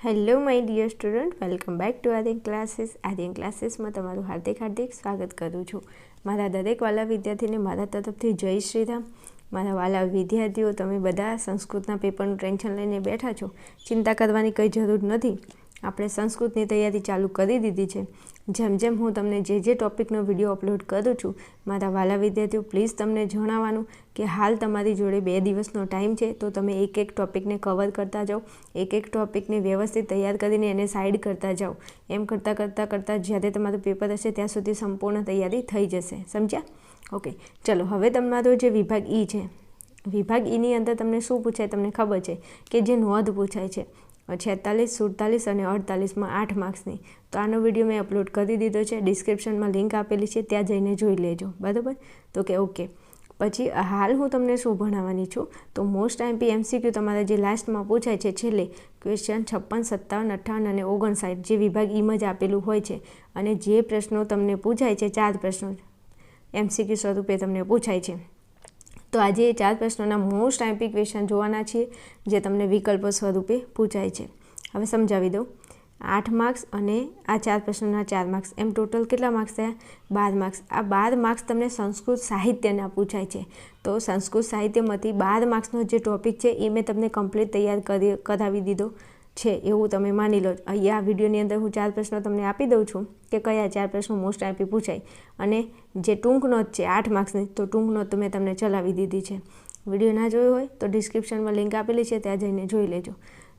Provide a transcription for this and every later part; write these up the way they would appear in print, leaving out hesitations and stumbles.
Hello my dear student, welcome back to Aryan Classes. Aryan ક્લાસીસમાં તમારું હાર્દિક સ્વાગત કરું છું. મારા દરેક વાલા વિદ્યાર્થીને મારા તરફથી જય શ્રીરામ. મારા વાલા વિદ્યાર્થીઓ, તમે બધા સંસ્કૃતના પેપરનું ટેન્શન લઈને બેઠા છો. ચિંતા કરવાની કંઈ જરૂર નથી. આપણે સંસ્કૃતની તૈયારી ચાલુ કરી દીધી છે. જેમ જેમ હું તમને જે ટૉપિકનો વિડીયો અપલોડ કરું છું, મારા વાલા વિદ્યાર્થીઓ, પ્લીઝ તમને જણાવવાનું કે હાલ તમારી જોડે 2 દિવસનો ટાઈમ છે. તો તમે એક ટૉપિકને કવર કરતા જાઓ, એક ટૉપિકને વ્યવસ્થિત તૈયાર કરીને એને સાઈડ કરતા જાઓ. એમ કરતાં જ્યારે તમારું પેપર હશે ત્યાં સુધી સંપૂર્ણ તૈયારી થઈ જશે. સમજ્યા? ઓકે, ચલો હવે તમારો જે વિભાગ ઈ છે, વિભાગ ઈની અંદર તમને શું પૂછાય તમને ખબર છે કે જે નોંધ પૂછાય છે 46, 47 અને 48માં 8 માર્ક્સની. તો આનો વિડીયો મેં અપલોડ કરી દીધો છે, ડિસ્ક્રિપ્શનમાં લિંક આપેલી છે, ત્યાં જઈને જોઈ લેજો. બરાબર? તો કે ઓકે. પછી હાલ હું તમને શું ભણાવવાની છું, તો મોસ્ટ આઈએમપી MCQ તમારે જે લાસ્ટમાં પૂછાય છે છેલ્લે ક્વેશ્ચન 56, 57, 58 અને 59 જે વિભાગ ઈમાં જ આપેલું હોય છે, અને જે પ્રશ્નો તમને પૂછાય છે 4 પ્રશ્નો MCQ સ્વરૂપે તમને પૂછાય છે. તો આજે એ 4 પ્રશ્નોના મોસ્ટ આઈએમપી ક્વેશ્ચન જોવાના છીએ, જે તમને વિકલ્પો સ્વરૂપે પૂછાય છે. હવે સમજાવી દઉં. 8 માર્ક્સ અને આ 4 પ્રશ્નોના 4 માર્ક્સ, એમ ટોટલ કેટલા માર્ક્સ થયા? 12 માર્ક્સ. આ 12 માર્ક્સ તમને સંસ્કૃત સાહિત્યના પૂછાય છે. તો સંસ્કૃત સાહિત્યમાંથી 12 માર્ક્સનો જે ટૉપિક છે એ મેં તમને કમ્પ્લીટ તૈયાર કરાવી દીધો છે, એવું તમે માની લો. અહીંયા આ વિડીયોની અંદર હું 4 પ્રશ્નો તમને આપી દઉં છું કે કયા 4 પ્રશ્નો મોસ્ટ આઈએમપી પૂછાય. અને જે ટૂંક નોટ છે 8 માર્ક્સની, તો ટૂંક નોટ તો મેં તમને ચલાવી દીધી છે. વિડીયો ના જોયો હોય તો ડિસ્ક્રિપ્શનમાં લિંક આપેલી છે, ત્યાં જઈને જોઈ લેજો.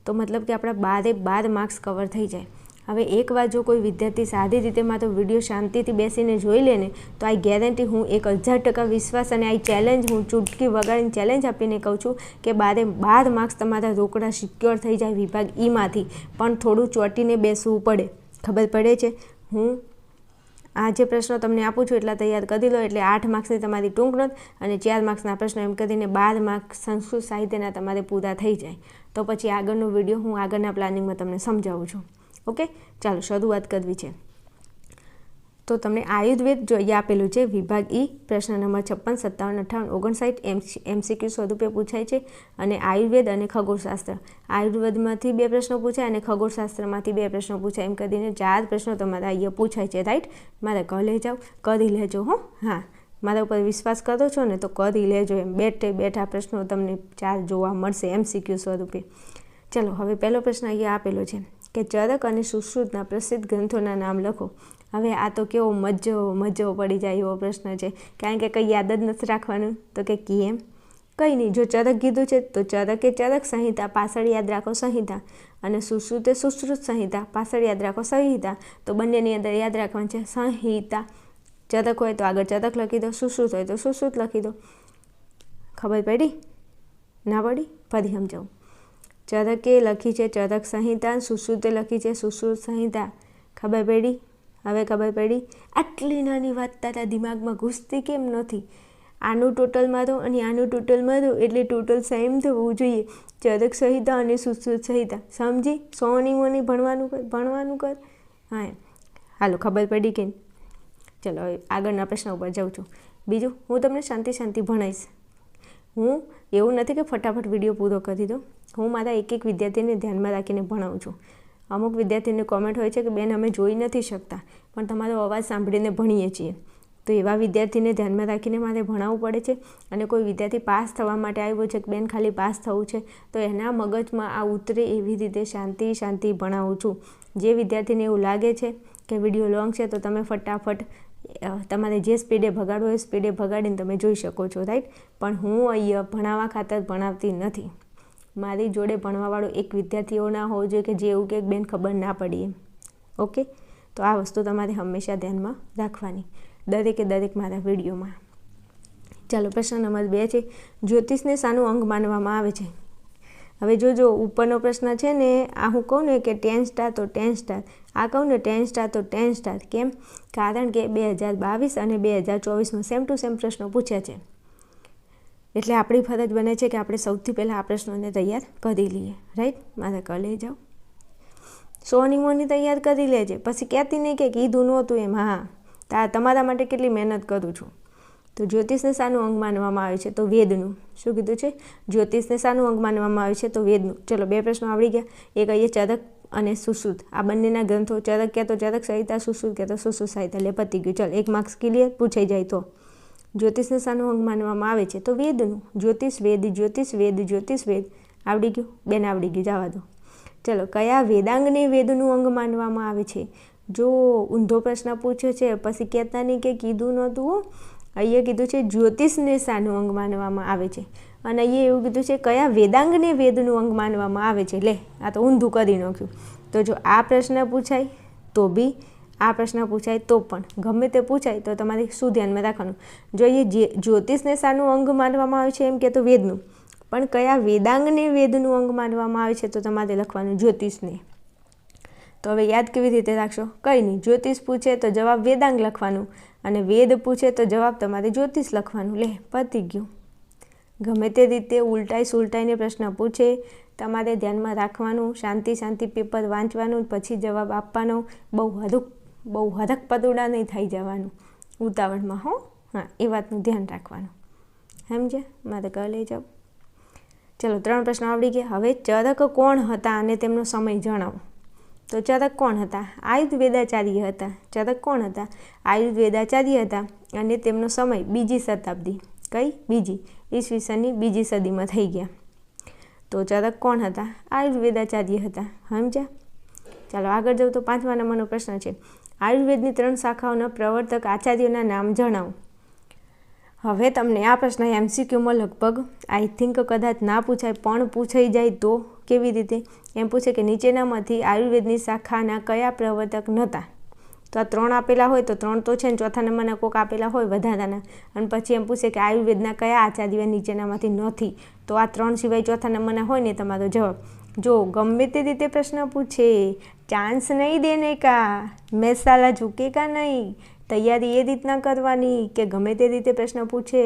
તો મતલબ કે આપણા 12 માર્ક્સ કવર થઈ જાય. હવે એકવાર જો કોઈ વિદ્યાર્થી સારી રીતે મારો વિડીયો શાંતિથી બેસીને જોઈ લે ને, તો આ ગેરંટી હું 1000% વિશ્વાસ અને આ ચેલેન્જ હું ચૂટકી વગાડીને ચેલેન્જ આપીને કહું છું કે 12 માર્ક્સ તમારા રોકડા સિક્યોર થઈ જાય વિભાગ ઈમાંથી. પણ થોડું ચોંટીને બેસવું પડે. ખબર પડે છે? હું આ જે પ્રશ્નો તમને આપું છું એટલા તૈયાર કરી લો, એટલે 8 માર્ક્સની તમારી ટૂંક નોટ અને 4 માર્ક્સના પ્રશ્નો, એમ કરીને 12 માર્ક્સ સંસ્કૃત સાહિત્યના તમારે પૂરા થઈ જાય. તો પછી આગળનો વિડીયો હું આગળના પ્લાનિંગમાં તમને સમજાવું છું. ઓકે, ચાલો શરૂઆત કરવી છે. તો તમને આયુર્વેદ જોઈએ આપેલું છે વિભાગ ઈ, પ્રશ્ન નંબર 56, 57, 58, 59 MCQ સ્વરૂપે પૂછાય છે. અને આયુર્વેદ અને ખગોળશાસ્ત્ર, આયુર્વેદમાંથી 2 પ્રશ્નો પૂછાય અને ખગોળશાસ્ત્રમાંથી 2 પ્રશ્નો પૂછાય, એમ કરીને 4 પ્રશ્નો તમારા અહીંયા પૂછાય છે. રાઈટ? મારે કરી જાઓ, કરી લેજો. હા, મારા ઉપર વિશ્વાસ કરો છો ને, તો કરી લેજો. એમ બેઠા પ્રશ્નો તમને 4 જોવા મળશે MCQ સ્વરૂપે. ચલો, હવે પહેલો પ્રશ્ન અહીંયા આપેલો છે કે ચરક અને સુશ્રુતના પ્રસિદ્ધ ગ્રંથોના નામ લખો. હવે આ તો કેવો મજો પડી જાય એવો પ્રશ્ન છે, કારણ કે કંઈ યાદ જ નથી રાખવાનું. તો કે કેમ? કંઈ નહીં. જો ચરક કીધું છે તો ચરક એ ચરક સંહિતા, પાછળ યાદ રાખો સંહિતા, અને સુશ્રુત એ સુશ્રુત સંહિતા, પાછળ યાદ રાખો સંહિતા. તો બંનેની અંદર યાદ રાખવાનું છે સંહિતા. ચરક હોય તો આગળ ચરક લખી દો, સુશ્રુત હોય તો સુશ્રુત લખી દો. ખબર પડી? ના પડી? ફરી સમજાવું. ચરકે લખી છે ચરક સંહિતા, સુશ્રુતે લખી છે સુશ્રુત સંહિતા. ખબર પડી? હવે ખબર પડી? આટલી નાની વાત તારા દિમાગમાં ઘૂસતી કેમ નથી? આનું ટોટલ મારો અને આનું ટોટલ મારો એટલે ટોટલ સેમ થવું જોઈએ. ચરક સંહિતા અને સુશ્રુત સંહિતા. સમજી? સોની મોની ભણવાનું કર. હા, હાલો, ખબર પડી કે? ચલો, હવે આગળના પ્રશ્ન ઉપર જાઉં છું. બીજું, હું તમને શાંતિ ભણાવીશ. હું એવું નથી કે ફટાફટ વિડીયો પૂરો કરી દો. હું મારા એક વિદ્યાર્થીને ધ્યાનમાં રાખીને ભણાવું છું. અમુક વિદ્યાર્થીને કોમેન્ટ હોય છે કે બેન અમે જોઈ નથી શકતા, પણ તમારો અવાજ સાંભળીને ભણીએ છીએ. તો એવા વિદ્યાર્થીને ધ્યાનમાં રાખીને મારે ભણાવવું પડે છે. અને કોઈ વિદ્યાર્થી પાસ થવા માટે આવ્યો છે કે બેન ખાલી પાસ થવું છે, તો એના મગજમાં આ ઉતરે એવી રીતે શાંતિ ભણાવું છું. જે વિદ્યાર્થીને એવું લાગે છે કે વિડીયો લોંગ છે, તો તમે ફટાફટ તમારે જે સ્પીડે ભગાડવો એ સ્પીડે ભગાડીને તમે જોઈ શકો છો. રાઈટ? પણ હું અહીંયા ભણાવવા ખાતર ભણાવતી નથી. મારી જોડે ભણવાવાળો એક વિદ્યાર્થી એવો ના હોવો જોઈએ કે જે એવું કે બેન ખબર ના પડી એમ. ઓકે? તો આ વસ્તુ તમારે હંમેશા ધ્યાનમાં રાખવાની દરેક મારા વિડીયોમાં. ચાલો, પ્રશ્ન નંબર 2 છે, જ્યોતિષને શાનું અંગ માનવામાં આવે છે? હવે જો ઉપરનો પ્રશ્ન છે ને, આ હું કહું ને કે 10 સ્ટાર તો 10 સ્ટાર, આ કહું ને 10 સ્ટાર તો 10 સ્ટાર. કેમ? કારણ કે 2022 અને 2024માં સેમ ટુ સેમ પ્રશ્નો પૂછ્યા છે. એટલે આપણી ફરજ બને છે કે આપણે સૌથી પહેલાં આ પ્રશ્નોને તૈયાર કરી લઈએ. રાઈટ? મારે કરી જાઓ. સોની મોની તૈયાર કરી લેજે, પછી કહેતી નહીં કે કીધું નહોતું એમ. હા, તમારા માટે કેટલી મહેનત કરું છું. તો જ્યોતિષને શાનું અંગ માનવામાં આવે છે? તો વેદનું. શું કીધું છે? જ્યોતિષને શાનું અંગ માનવામાં આવે છે? તો વેદનું. ચલો, 2 પ્રશ્નો આવડી ગયા. એક અહીંયા ચરક અને સુશ્રુત આ બંનેના ગ્રંથો ચરક ક્યાં તો ચરક સંહિતા, સુશ્રુત ક્યાં તો સુશ્રુત સંહિતા. એટલે પતી ગયું. ચાલ 1 માર્ક્સ ક્લિયર. પૂછાઈ જાય તો જ્યોતિષને શાનું અંગ માનવામાં આવે છે? તો વેદનું. જ્યોતિષ વેદ, જ્યોતિષ વેદ, જ્યોતિષ વેદ. આવડી ગયું? બેન આવડી ગયું, જવા દો. ચલો, કયા વેદાંગને વેદનું અંગ માનવામાં આવે છે? જો ઊંધો પ્રશ્ન પૂછ્યો છે પછી કહેતા નહીં કે કીધું નહોતું. અહીંયા કીધું છે જ્યોતિષને શાનું અંગ માનવામાં આવે છે, અને અહીંયા એવું કીધું છે કયા વેદાંગને વેદનું અંગ માનવામાં આવે છે. લે, આ તો ઊંધું કરી નાખ્યું. તો જો આ પ્રશ્ન પૂછાય તો બી, આ પ્રશ્ન પૂછાય તો પણ, ગમે તે પૂછાય તો તમારે શું ધ્યાનમાં રાખવાનું? જો એ જ્યોતિષને શાનું અંગ માનવામાં આવે છે એમ કે તો વેદનું, પણ કયા વેદાંગને વેદનું અંગ માનવામાં આવે છે તો તમારે લખવાનું જ્યોતિષને. તો હવે યાદ કેવી રીતે રાખશો? કંઈ નહીં, જ્યોતિષ પૂછે તો જવાબ વેદાંગ લખવાનું, અને વેદ પૂછે તો જવાબ તમારે જ્યોતિષ લખવાનું. લે, પતી ગયું. ગમે તે રીતે ઉલટાઈને પ્રશ્ન પૂછે તમારે ધ્યાનમાં રાખવાનું, શાંતિ પેપર વાંચવાનું, પછી જવાબ આપવાનો. બહુ હરખ પદુડા નહીં થઈ જવાનું ઉતાવળમાં. હા, એ વાતનું ધ્યાન રાખવાનું. સમજ્યા? મારે કહી લઈ જાઓ. ચલો, 3 પ્રશ્નો આવડી ગયા. હવે ચરક કોણ હતા અને તેમનો સમય જણાવો. તો ચરક કોણ હતા? આયુર્વેદાચાર્ય હતા. ચરક કોણ હતા? આયુર્વેદાચાર્ય હતા, અને તેમનો સમય 2જી શતાબ્દી. કઈ? બીજી. ઈસવીસનની 2જી સદીમાં થઈ ગયા. તો ચરક કોણ હતા? આયુર્વેદાચાર્ય હતા. સમજ્યા? ચાલો આગળ જાઉં તો 5મા નંબરનો પ્રશ્ન છે, આયુર્વેદની 3 શાખાઓના પ્રવર્તક આચાર્યોના નામ જણાવો. હવે તમને આ પ્રશ્ન MCQમાં લગભગ આઈ થિંક કદાચ ના પૂછાય, પણ પૂછાઈ જાય તો કેવી રીતે? એમ પૂછે કે નીચેનામાંથી આયુર્વેદની શાખાના કયા પ્રવર્તક નહોતા? તો આ 3 આપેલા હોય તો 3 તો છે ને, ચોથા નંબરના કોક આપેલા હોય વધારાના, અને પછી એમ પૂછે કે આયુર્વેદના કયા આચાર્ય નીચેનામાંથી નથી? તો આ 3 સિવાય ચોથા નંબરના હોય ને તમારો જવાબ. જો ગમે તે રીતે પ્રશ્ન પૂછે, ચાન્સ નહીં દેને કા, મસાલા ઝૂકેગા નહીં. તૈયારી એ રીતના કરવાની કે ગમે તે રીતે પ્રશ્ન પૂછે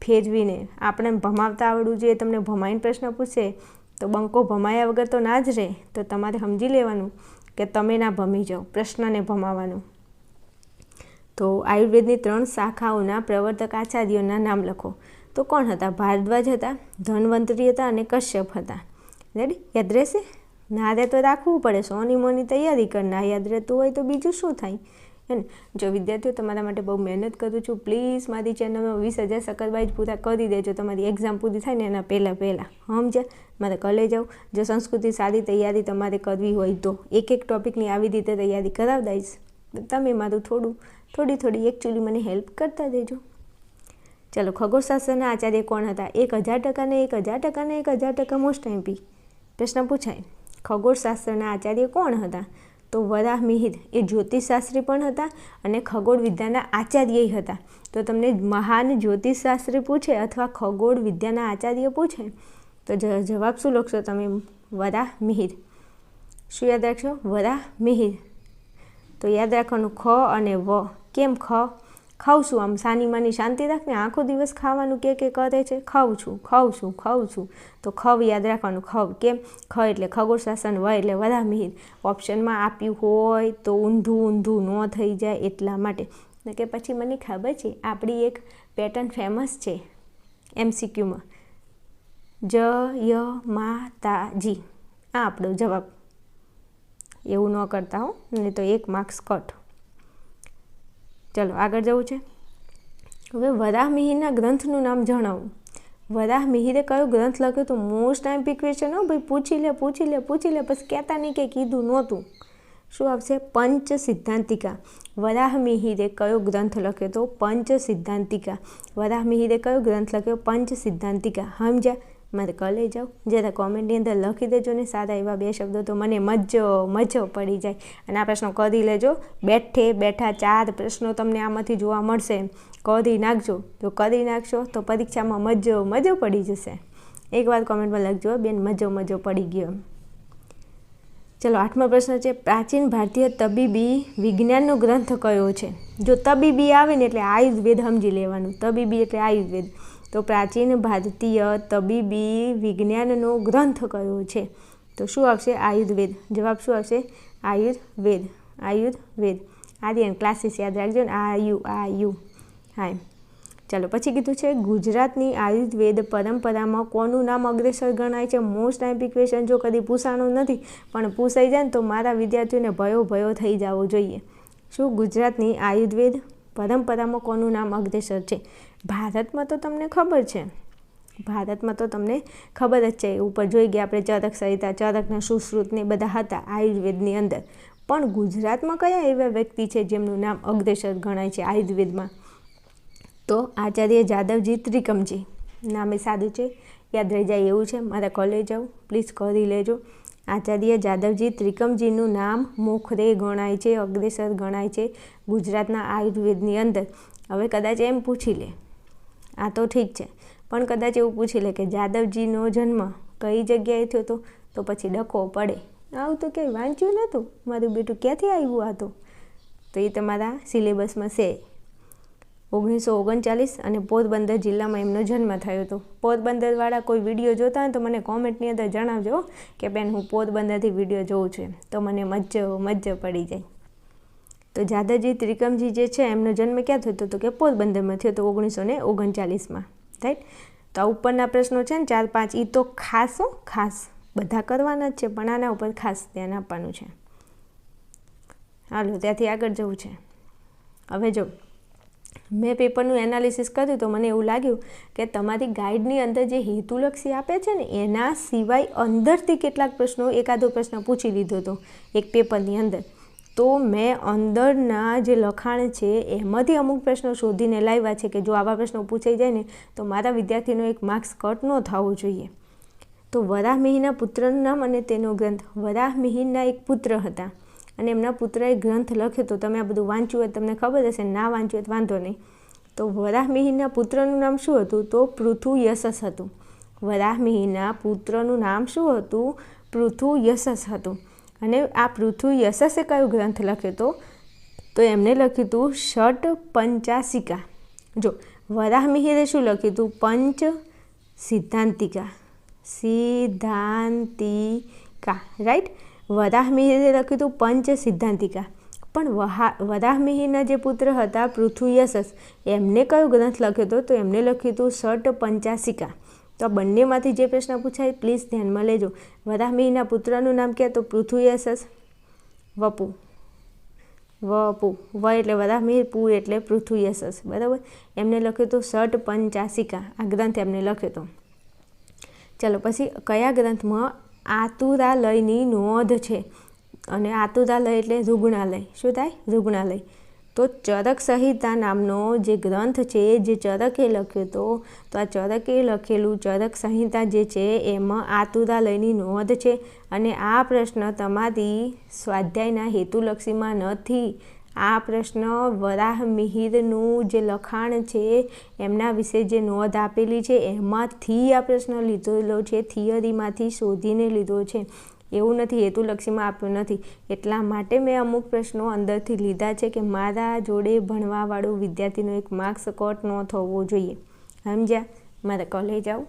ફેરવીને. આપણે ભમાવતા આવડવું જોઈએ. તમને ભમાઈને પ્રશ્ન પૂછે તો બંકો ભમાયા વગર તો ના જ રહે. તો તમારે સમજી લેવાનું કે તમે ના ભમી જાઓ, પ્રશ્નને ભમાવાનું. તો આયુર્વેદની 3 શાખાઓના પ્રવર્તક આચાર્યોના નામ લખો. તો કોણ હતા? ભારદ્વાજ હતા, ધન્વંતરી હતા, અને કશ્યપ હતા. રેડી? યાદ રહેશે? ના રહે તો રાખવું પડે. સોની મોની તૈયારી કર. ના યાદ રહેતું હોય તો બીજું શું થાય? જો વિદ્યાર્થીઓ, તમારા માટે બહુ મહેનત કરું છું. પ્લીઝ મારી ચેનલમાં 20,000 સબસ્ક્રાઇબ પૂરા કરી દેજો. તમારી એક્ઝામ પૂરી થાય ને એના પહેલાં સમજ્યા? મારે કલે જાઓ. જો સંસ્કૃતિ સારી તૈયારી તમારે કરવી હોય તો એક ટોપિકની આવી રીતે તૈયારી કરાવી દઈશ. તમે મારું થોડી એકચ્યુઅલી મને હેલ્પ કરતા દેજો. ચલો, ખગોળશાસ્ત્રના આચાર્ય કોણ હતા? 1000% ને 1000% ને 1000% મોસ્ટ MP પ્રશ્ન પૂછાય. ખગોળશાસ્ત્રના આચાર્ય કોણ હતા? તો વરાહમિહિર એ જ્યોતિષશાસ્ત્રી પણ હતા અને ખગોળ વિદ્યાના આચાર્ય હતા. તો તમને મહાન જ્યોતિષશાસ્ત્રી પૂછે અથવા ખગોળ વિદ્યાના આચાર્ય પૂછે તો જવાબ શું લખશો તમે? વરાહમિહિર. શું યાદ રાખશો? વરાહમિહિર. તો યાદ રાખવાનું ખ અને વ. કેમ ખ? ખાઉં છું. આમ સાની માની શાંતિ રાખને, આખો દિવસ ખાવાનું કે કરે છે. ખાઉં છું. તો ખવ યાદ રાખવાનું. ખવ કેમ? ખ એટલે ખગોળશાસ્ત્ર, વ એટલે વરાહમિહિર. ઓપ્શનમાં આપ્યું હોય તો ઊંધું ન થઈ જાય એટલા માટે. કે પછી મને ખબર છે આપણી એક પેટર્ન ફેમસ છે MCQમાં, માતાજી. આ આપણો જવાબ. એવું ન કરતા હો, નહીં તો 1 માર્ક્સ કટ. ચલો આગળ જવું છે. હવે વરાહમિહિરના ગ્રંથનું નામ જણાવો. વરાહમિહિરે કયો ગ્રંથ લખ્યો? તો મોસ્ટ MP ક્વેશ્ચન. હો ભાઈ, પૂછી લે પછી કહેતા નહીં કે કીધું નહોતું. શું આવશે? પંચ સિદ્ધાંતિકા. વરાહમિહિરે કયો ગ્રંથ લખ્યો? તો પંચ સિદ્ધાંતિકા. વરાહમિહિરે કયો ગ્રંથ લખ્યો? પંચ સિદ્ધાંતિકા. સમજ્યા? મારે કલે જાઓ. જરા કોમેન્ટની અંદર લખી દેજો ને સારા એવા 2 શબ્દો, તો મને મજો પડી જાય. અને આ પ્રશ્નો કરી લેજો. બેઠા 4 પ્રશ્નો તમને આમાંથી જોવા મળશે. કરી નાખજો. જો કરી નાખશો તો પરીક્ષામાં મજો પડી જશે. એકવાર કોમેન્ટમાં લખજો બેન, મજો પડી ગયો. ચલો 8મો પ્રશ્ન છે, પ્રાચીન ભારતીય તબીબી વિજ્ઞાનનો ગ્રંથ કયો છે? જો તબીબી આવે ને એટલે આયુર્વેદ સમજી લેવાનું. તબીબી એટલે આયુર્વેદ. તો પ્રાચીન ભારતીય તબીબી વિજ્ઞાનનો ગ્રંથ કયો છે? તો શું આવશે? આયુર્વેદ. જવાબ શું આવશે? આયુર્વેદ. આર્યન ક્લાસીસ યાદ રાખજો ને. આયુ. હા. ચાલો પછી કીધું છે ગુજરાતની આયુર્વેદ પરંપરામાં કોનું નામ અગ્રેસર ગણાય છે. મોસ્ટ ટાઈમ ક્વેશ્ચન જો કદી પૂછાણો નથી પણ પૂછાઈ જાય ને તો મારા વિદ્યાર્થીઓને ભયો થઈ જવો જોઈએ. શું ગુજરાતની આયુર્વેદ પરંપરામાં કોનું નામ અગ્રેસર છે? ભારતમાં તો તમને ખબર છે, ભારતમાં તો તમને ખબર જ છે. ઉપર જોઈ ગયા આપણે ચરક સંહિતા, ચરકના સુશ્રુતને બધા હતા આયુર્વેદની અંદર. પણ ગુજરાતમાં કયા એવા વ્યક્તિ છે જેમનું નામ અગ્રેસર ગણાય છે આયુર્વેદમાં? તો આચાર્ય જાદવજી ત્રિકમજી. નામે સાદું છે, યાદ રહી જાય એવું છે. મારા કોલેજ આવું પ્લીઝ કરી લેજો. આચાર્ય જાદવજી ત્રિકમજીનું નામ મોખરે ગણાય છે, અગ્રેસર ગણાય છે ગુજરાતના આયુર્વેદની અંદર. હવે કદાચ એમ પૂછી લે, આ તો ઠીક છે, પણ કદાચ એવું પૂછી લે કે જાદવજીનો જન્મ કઈ જગ્યાએ થયો હતો, તો પછી ડખો પડે. આવું તો કંઈ વાંચ્યું નહોતું, મારું બેટું ક્યાંથી આવ્યું આ તો એ તમારા સિલેબસમાં છે. 1939 અને પોરબંદર જિલ્લામાં એમનો જન્મ થયો હતો. પોરબંદરવાળા કોઈ વિડીયો જોતા હોય તો મને કોમેન્ટની અંદર જણાવજો કે બેન હું પોરબંદરથી વિડીયો જોઉં છું, તો મને મજ્જો પડી જાય. તો જાદવજી ત્રિકમજી જે છે એમનો જન્મ ક્યાં થયો હતો? તો કે પોરબંદરમાં થયો હતો 1939માં. રાઈટ. તો આ ઉપરના પ્રશ્નો છે ને 4-5 એ તો ખાસ બધા કરવાના જ છે, પણ આના ઉપર ખાસ ધ્યાન આપવાનું છે. હાલો ત્યાંથી આગળ જવું છે. હવે જો મેં પેપરનું એનાલિસિસ કર્યું તો મને એવું લાગ્યું કે તમારી ગાઈડની અંદર જે હેતુલક્ષી આપે છે ને એના સિવાય અંદરથી કેટલાક પ્રશ્નો, એકાદો પ્રશ્ન પૂછી લીધો હતો એક પેપરની અંદર. તો મેં અંદરના જે લખાણ છે એમાંથી અમુક પ્રશ્નો શોધીને લાવ્યા છે કે જો આવા પ્રશ્નો પૂછાઈ જાય ને તો મારા વિદ્યાર્થીનો એક માર્ક્સ કટ ન થવો જોઈએ. તો વરાહમિહિરના પુત્રનું નામ અને તેનો ગ્રંથ. વરાહમિહિરના એક પુત્ર હતા અને એમના પુત્રએ ગ્રંથ લખ્યો હતો. તમે આ બધું વાંચ્યું હોય તમને ખબર હશે, ના વાંચ્યું હોય વાંધો નહીં. તો વરાહમિહિરના પુત્રનું નામ શું હતું? તો પૃથુયશસ હતું. વરાહમિહિરના પુત્રનું નામ શું હતું? પૃથુયશસ હતું. અને આ પૃથુયશસે કયો ગ્રંથ લખ્યો હતો? તો એમને લખ્યું હતું ષટ પંચાસિકા. જો વરાહમિહિરે શું લખ્યું હતું? પંચ સિદ્ધાંતિકા. રાઈટ. વરાહમિહિરે લખ્યું હતું પંચ સિદ્ધાંતિકા. પણ વરાહમિહિરના જે પુત્ર હતા પૃથુયશસ, એમને કયો ગ્રંથ લખ્યો હતો? તો એમને લખ્યું હતું ષટ પંચાસિકા. તો આ બંનેમાંથી જે પ્રશ્ન પૂછાય પ્લીઝ ધ્યાનમાં લેજો. વરાહમિહિરના પુત્રનું નામ ક્યાં? તો પૃથુયશસ. વપુ વ એટલે વરાહમિહિર, પુ એટલે પૃથુયશસ. બરાબર. એમને લખ્યું હતું ષટ પંચાસિકા. આ ગ્રંથ એમને લખ્યો હતો. ચાલો પછી કયા ગ્રંથમાં આતુરાલયની નોંધ છે? અને આતુરાલય એટલે રૂગ્ણાલય. શું થાય? રૂગ્ણાલય. તો ચરક સંહિતા નામનો જે ગ્રંથ છે જે ચરકે લખ્યો હતો, તો આ ચરકે લખેલું ચરક સંહિતા જે છે એમાં આતુરાલયની નોંધ છે. અને આ પ્રશ્ન તમારી સ્વાધ્યાયના હેતુલક્ષીમાં નથી. આ પ્રશ્ન વરાહમિહિરનું જે લખાણ છે એમના વિશે જે નોંધ આપેલી છે એમાંથી આ પ્રશ્ન લીધેલો છે, થિયરીમાંથી શોધીને લીધો છે. એવું નથી, હેતુલક્ષીમાં આપ્યું નથી. એટલા માટે મેં અમુક પ્રશ્નો અંદરથી લીધા છે કે મારા જોડે ભણવાવાળું વિદ્યાર્થીનો એક માર્ક્સ કટ ન થવો જોઈએ. સમજ્યા? મારે કોલેજ આવું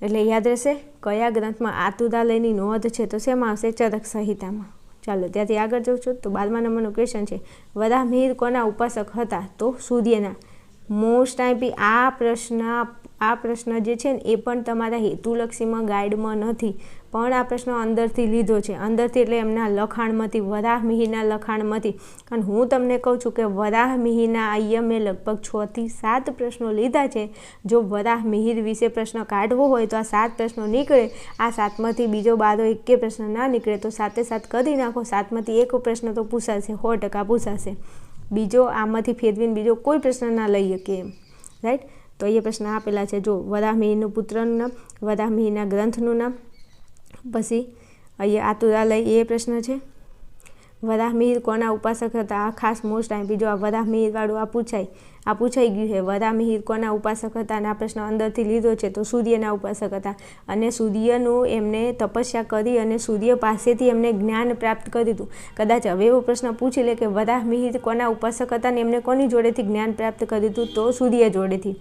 એટલે યાદ રહેશે કયા ગ્રંથમાં આતુરાલયની નોંધ છે. તો શેમાં આવશે? ચરક સંહિતામાં. ચાલો ત્યાંથી આગળ જાઉં છું. તો 12મા નંબરનો ક્વેશ્ચન છે વરાહમિહિર કોના ઉપાસક હતા? તો સૂર્યના. મોસ્ટ ટાઈમ આ પ્રશ્ન જે છે ને એ પણ તમારા હેતુલક્ષીમાં ગાઈડમાં નથી, પણ આ પ્રશ્ન અંદરથી લીધો છે. અંદરથી એટલે એમના લખાણમાંથી, વરાહમિહિરના લખાણમાંથી. અને હું તમને કહું છું કે વરાહમિહિરના અહીંયા મેં લગભગ 6 થી 7 પ્રશ્નો લીધા છે. જો વરાહમિહિર વિશે પ્રશ્ન કાઢવો હોય તો આ 7 પ્રશ્નો નીકળે. આ 7માંથી બીજો બારો એકે પ્રશ્ન ના નીકળે તો 7 કરી નાખો. 7માંથી એક પ્રશ્ન તો પૂછાશે, 100% પૂછાશે. બીજો આમાંથી ફેરવીને બીજો કોઈ પ્રશ્ન ના લઈ શકીએ એમ. રાઈટ. તો એ પ્રશ્ન આપેલા છે. જો વરાહમિહિરનું પુત્રનું નામ, વરાહમિહિરના ગ્રંથનું નામ, પછી અહીંયા આતુરાલય એ પ્રશ્ન છે. વરાહમિહિર કોના ઉપાસક હતા? આ ખાસ મોસ્ટ ટાઈમ બીજો આ વરાહમિહિરવાળું આ પૂછાઈ ગયું છે. વરાહમિહિર કોના ઉપાસક હતા? અને આ પ્રશ્ન અંદરથી લીધો છે. તો સૂર્યના ઉપાસક હતા. અને સૂર્યનું એમને તપસ્યા કરી અને સૂર્ય પાસેથી એમને જ્ઞાન પ્રાપ્ત કર્યું હતું. કદાચ હવે એવો પ્રશ્ન પૂછી લે કે વરાહમિહિર કોના ઉપાસક હતા અને એમને કોની જોડેથી જ્ઞાન પ્રાપ્ત કર્યું હતું? તો સૂર્ય જોડેથી.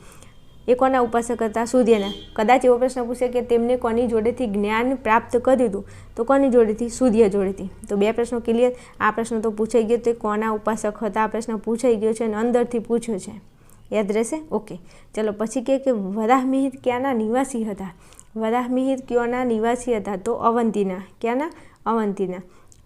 એ કોના ઉપાસક હતા? સૂર્યના. કદાચ એવો પ્રશ્ન પૂછે કે તેમને કોની જોડેથી જ્ઞાન પ્રાપ્ત કર્યું હતું? તો કોની જોડેથી? સૂર્ય જોડેથી. તો 2 પ્રશ્નો ક્લિયર. આ પ્રશ્ન તો પૂછાઈ ગયો, તે કોના ઉપાસક હતા? આ પ્રશ્ન પૂછાઈ ગયો છે અને અંદરથી પૂછ્યો છે. યાદ રહેશે? ઓકે, ચલો પછી કે વરાહમિહિર ક્યાંના નિવાસી હતા? વરાહમિહિર ક્યાંના નિવાસી હતા? તો અવંતીના. ક્યાંના? અવંતીના.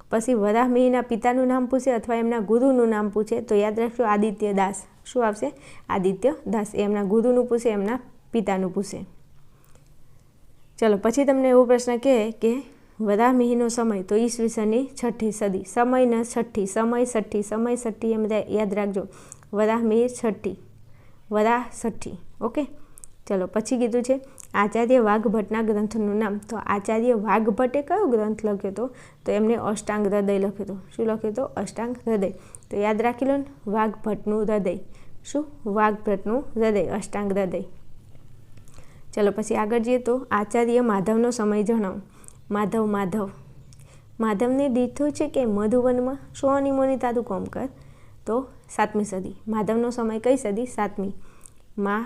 પછી વરાહમિહિરના પિતાનું નામ પૂછે અથવા એમના ગુરુનું નામ પૂછે તો યાદ રાખજો આદિત્ય દાસ. શું આવશે? આદિત્ય દાસ. એમના ગુરુનું પૂછે, એમના પિતાનું પૂછે. ચલો પછી તમને એવો પ્રશ્ન કહે કે વરાહમિહિરનો સમય તો ઈસવીસનની 6ઠી સદી. સમયના 6ઠી, સમય 6ઠી, સમય 6ઠી એમ યાદ રાખજો. વરાહમિહિર 6ઠી, વરાહ 6ઠી. ઓકે, ચલો પછી કીધું છે આચાર્ય વાઘભટ્ટના ગ્રંથનું નામ. તો આચાર્ય વાઘભટ્ટે કયો ગ્રંથ લખ્યો હતો? તો એમને અષ્ટાંગ હૃદય લખ્યો હતો. શું લખ્યો હતો? અષ્ટાંગ હૃદય. તો યાદ રાખી લો ને, વાઘભટ્ટનું હૃદય. શું? વાઘભટ્ટનું હૃદય, અષ્ટાંગ હૃદય. ચલો પછી આગળ જઈએ તો આચાર્ય માધવનો સમય જણાવો. માધવને દીઠું છે કે મધુવનમાં સોની મોની તારું કોમ કર. તો 7મી સદી. માધવનો સમય કઈ સદી? 7મી. માં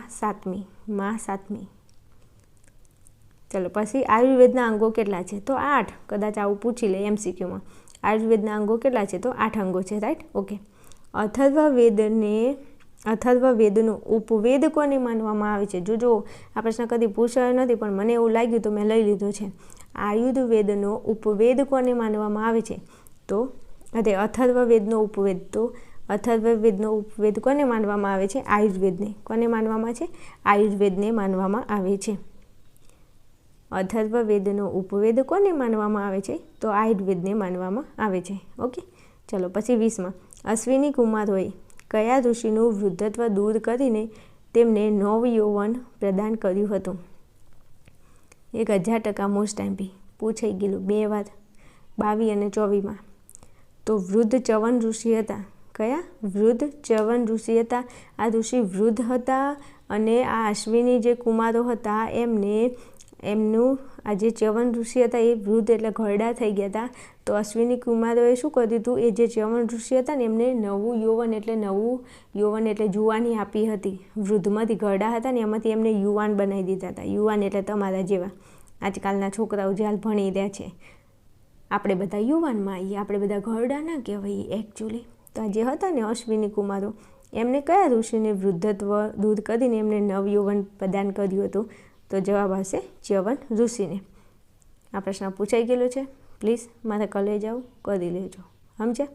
7મી. ચલો પછી આયુર્વેદના અંગો કેટલા છે? તો 8. કદાચ આવું પૂછી લે MCQમાં. આયુર્વેદના અંગો કેટલા છે? તો 8 અંગો છે, રાઈટ? ઓકે. અથર્વવેદનો ઉપવેદ કોને માનવામાં આવે છે? જો આ પ્રશ્ન કદી પૂછાયો નથી પણ મને એવું લાગ્યું તો મેં લઈ લીધો છે. આયુર્વેદનો ઉપવેદ કોને માનવામાં આવે છે? તો અથર્વવેદનો ઉપવેદ. તો અથર્વવેદનો ઉપવેદ કોને માનવામાં આવે છે? આયુર્વેદને. કોને માનવામાં છે? આયુર્વેદને માનવામાં આવે છે. અથર્વવેદનો ઉપવેદ કોને માનવામાં આવે છે? તો આયુર્વેદને માનવામાં આવે છે. ઓકે, ચલો પછી 20માં અશ્વિની કુમારોએ કયા ઋષિનું વૃદ્ધત્વ દૂર કરીને તેમને નવ યૌવન પ્રદાન કર્યું હતું? 1000% મોસ્ટ ટાઈમ પૂછાઈ ગયેલું 2 વાર, 22 અને 24માં. તો વૃદ્ધ ચ્યવન ઋષિ હતા. કયા? વૃદ્ધ ચ્યવન ઋષિ હતા. આ ઋષિ વૃદ્ધ હતા અને આ અશ્વિની જે કુમારો હતા એમનું આ જે ચ્યવન ઋષિ હતા એ વૃદ્ધ એટલે ઘરડા થઈ ગયા હતા. તો અશ્વિની કુમારોએ શું કર્યું હતું? એ જે ચ્યવન ઋષિ હતા ને એમને નવું યૌવન એટલે જુવાની આપી હતી. વૃદ્ધમાંથી ઘરડા હતા ને એમાંથી એમને યુવાન બનાવી દીધા હતા. યુવાન એટલે તમારા જેવા. આજકાલના છોકરાઓ જે હાલ ભણી રહ્યા છે આપણે બધા યુવાનમાં આવીએ, આપણે બધા ઘરડા ના કહેવાય એકચ્યુઅલી. તો આ જે હતા ને અશ્વિની કુમારો એમને કયા ઋષિને વૃદ્ધત્વ દૂર કરીને એમને નવ યૌવન પ્રદાન કર્યું હતું? તો જવાબ આવશે ચ્યવન ઋષિને. આ પ્રશ્ન પૂછાઈ ગયેલો છે. પ્લીઝ મારે કોલેજ આવું કરી લેજો. સમજ્યા?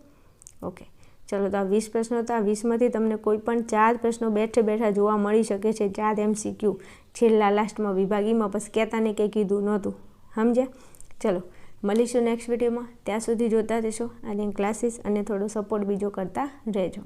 ઓકે, ચલો તો આ 20 પ્રશ્નો હતા. 20માંથી તમને કોઈ પણ 4 પ્રશ્નો બેઠા જોવા મળી શકે છે. 4 MCQ છેલ્લા લાસ્ટમાં વિભાગીમાં. પછી કહેતા ને કંઈ કીધું નહોતું. સમજ્યા? ચલો મળીશું નેક્સ્ટ વિડીયોમાં. ત્યાં સુધી જોતા રહેશો આર્યન ક્લાસીસ અને થોડો સપોર્ટ બીજો કરતા રહેજો.